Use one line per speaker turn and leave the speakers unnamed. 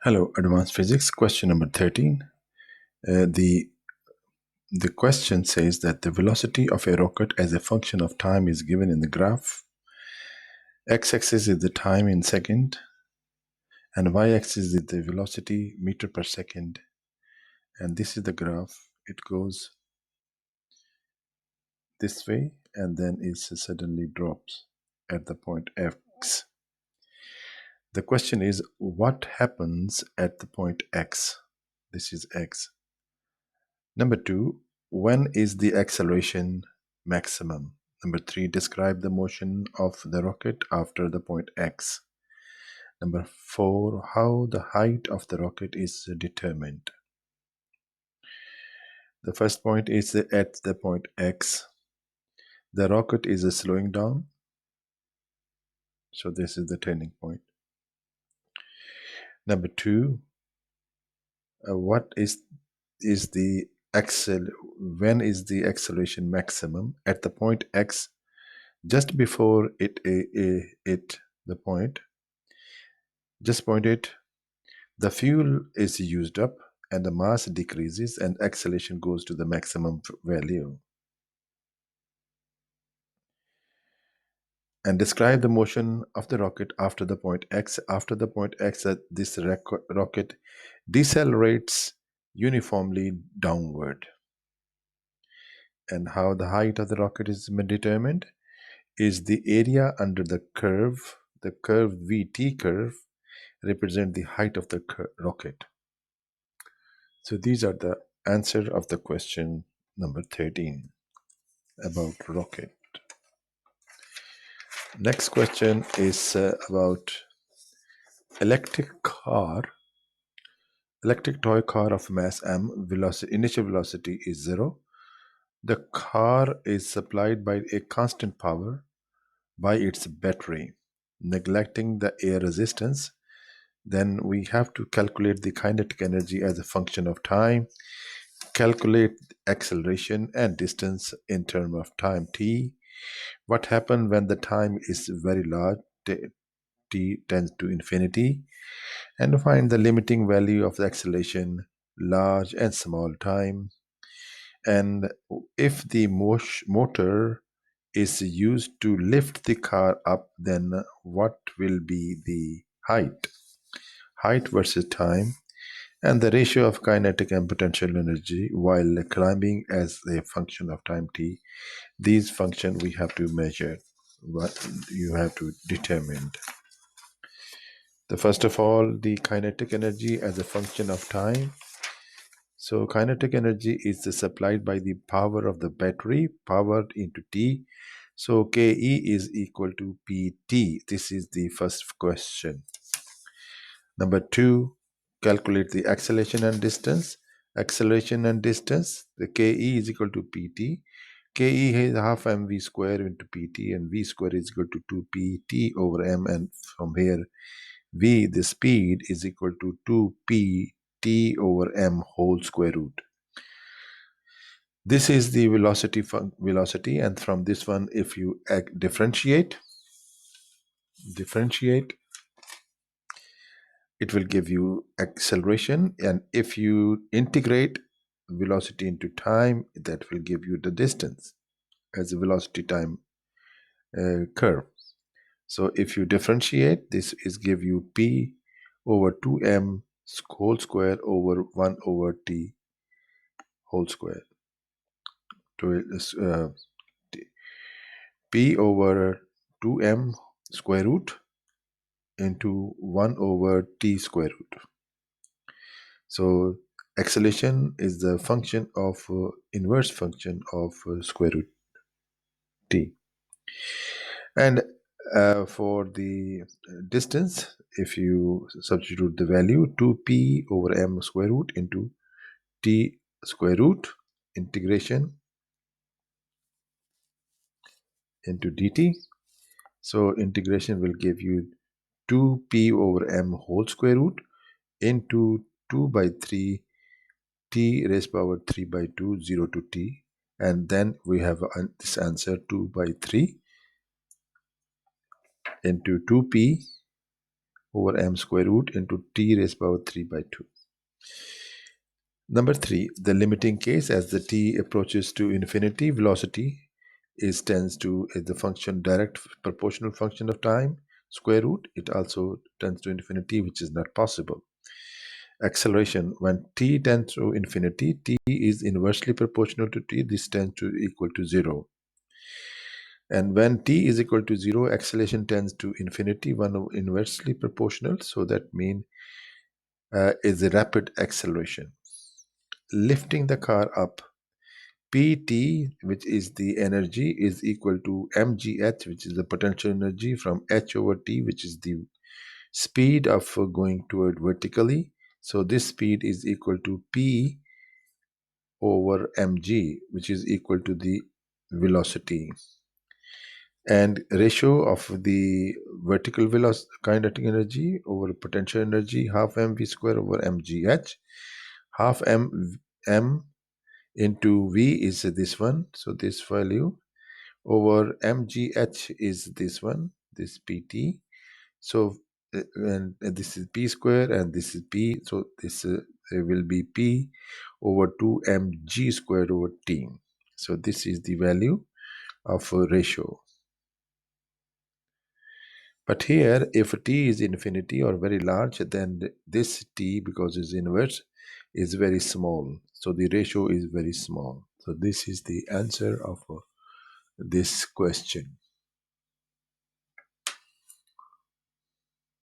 Hello, Advanced Physics, question number 13. The question says that the velocity of a rocket as a function of time is given in the graph. X-axis is the time in second, and y-axis is the velocity meter per second. And this is the graph. It goes this way, and then it suddenly drops at the point X. The question is, what happens at the point X? This is X. Number 2, when is the acceleration maximum? Number 3, describe the motion of the rocket after the point X. Number 4, how the height of the rocket is determined. The first point is at the point X. The rocket is slowing down. So this is the turning point. Number 2, what is the when is the acceleration maximum? At the point X, just before the point, just point it, the fuel is used up and the mass decreases and acceleration goes to the maximum value. And describe the motion of the rocket after the point X. After the point X, this rocket decelerates uniformly downward. And how the height of the rocket is determined is the area under the curve VT curve represent the height of the rocket. So these are the answer of the question number 13 about rocket. Next question is about electric toy car of mass m. Initial velocity is 0. The car is supplied by a constant power by its battery, neglecting the air resistance. Then we have to calculate the kinetic energy as a function of time, calculate acceleration and distance in terms of time t. What happens when the time is very large, t tends to infinity, and find the limiting value of the acceleration, large and small time. And if the motor is used to lift the car up, then what will be the height versus time, and the ratio of kinetic and potential energy while climbing as a function of time t. These functions we have to measure, what you have to determine. The first of all, the kinetic energy as a function of time. So kinetic energy is supplied by the power of the battery, powered into T. So Ke is equal to Pt. This is the first question. Number 2, calculate the acceleration and distance. Acceleration and distance, the Ke is equal to Pt. Ke is half mv square into Pt, and v square is equal to 2pt over m, and from here v, the speed, is equal to 2pt over m whole square root. This is the velocity, and from this one, if you differentiate, it will give you acceleration, and if you integrate velocity into time, that will give you the distance as a velocity time curve. So if you differentiate, this is give you p over 2m whole square over 1 over t whole square. P over 2m square root into 1 over t square root. So acceleration is the function of inverse function of square root t. And for the distance, if you substitute the value 2p over m square root into t square root integration into dt, so integration will give you 2p over m whole square root into 2 by 3 t raised power 3 by 2 0 to t, and then we have this answer 2 by 3 into 2p over m square root into t raised power 3 by 2. Number 3, the limiting case. As the t approaches to infinity, velocity is tends to is the function direct proportional function of time square root. It also tends to infinity, which is not possible. Acceleration, when t tends to infinity, t is inversely proportional to t. This tends to equal to 0. And when t is equal to 0, acceleration tends to infinity, one inversely proportional. So that means is a rapid acceleration. Lifting the car up, pt, which is the energy, is equal to mgh, which is the potential energy, from h over t, which is the speed of going toward vertically. So this speed is equal to p over mg, which is equal to the velocity. And ratio of the vertical velocity kinetic energy over potential energy, half mv square over mgh. Half m into v is this one, so this value, over mgh is this one, this pt. So and this is p square and this is p, so this will be p over 2 mg squared over t. So this is the value of ratio. But here, if t is infinity or very large, then this t, because it's inverse, is very small. So the ratio is very small. So this is the answer of this question.